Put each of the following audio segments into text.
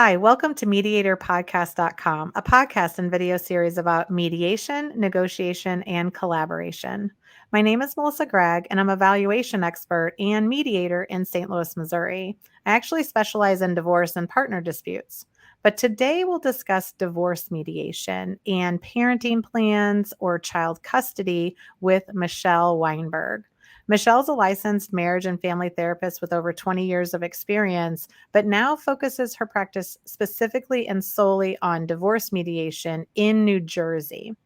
Hi, welcome to mediatorpodcast.com, a podcast and video series about mediation, negotiation, and collaboration. My name is Melissa Gragg, and I'm a valuation expert and mediator in St. Louis, Missouri. I actually specialize in divorce and partner disputes. But today we'll discuss divorce mediation and parenting plans or child custody with Michelle Weinberg. Michelle's a licensed marriage and family therapist with over 20 years of experience, but now focuses her practice specifically and solely on divorce mediation in New Jersey.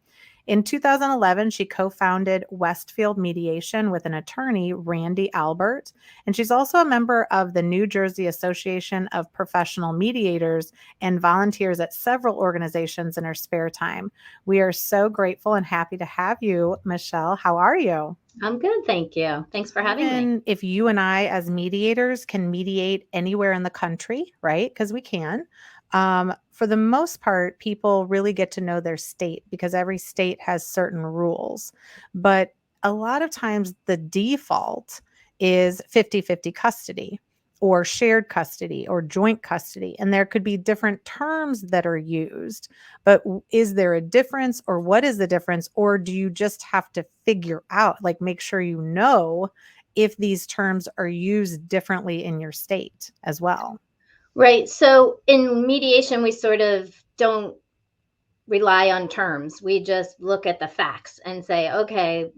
In 2011, she co-founded Westfield Mediation with an attorney, Randy Albert, and she's also a member of the New Jersey Association of Professional Mediators and volunteers at several organizations in her spare time. We are so grateful and happy to have you, Michelle. How are you? I'm good, thank you. Thanks for having me. Even if you and I, as mediators, can mediate anywhere in the country, right? Because we can. For the most part, people really get to know their state because every state has certain rules. But a lot of times the default is 50-50 custody or shared custody or joint custody. And there could be different terms that are used. But is there a difference, or what is the difference? Or do you just have to figure out, like, make sure you know if these terms are used differently in your state as well? Right. So in mediation, we sort of don't rely on terms. We just look at the facts and say, okay,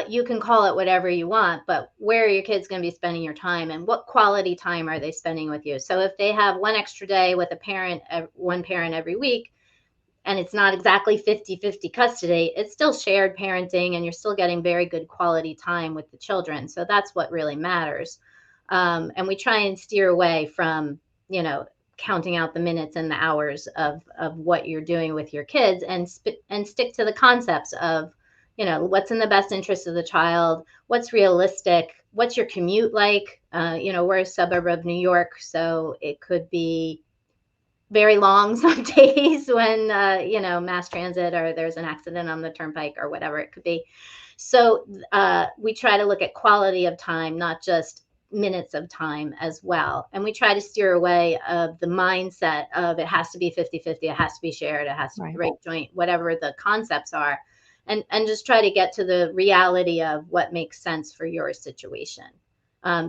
you can call it whatever you want, but where are your kids going to be spending your time, and what quality time are they spending with you? So if they have one extra day with one parent every week, and it's not exactly 50-50 custody, it's still shared parenting, and you're still getting very good quality time with the children. So that's what really matters. And we try and steer away from, counting out the minutes and the hours of what you're doing with your kids, and stick to the concepts of, what's in the best interest of the child, what's realistic, what's your commute like. We're a suburb of New York, so it could be very long some days when, mass transit, or there's an accident on the turnpike, or whatever it could be. So we try to look at quality of time, not just minutes of time as well. And we try to steer away of the mindset of it has to be 50-50, it has to be shared, it has to be right joint, whatever the concepts are, and just try to get to the reality of what makes sense for your situation.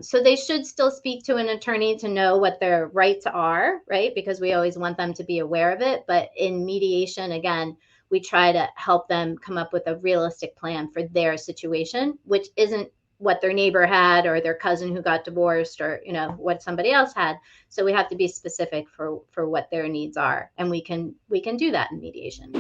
So they should still speak to an attorney to know what their rights are, right? Because we always want them to be aware of it. But in mediation, again, we try to help them come up with a realistic plan for their situation, which isn't what their neighbor had, or their cousin who got divorced, or, what somebody else had. So we have to be specific for what their needs are. And we can do that in mediation.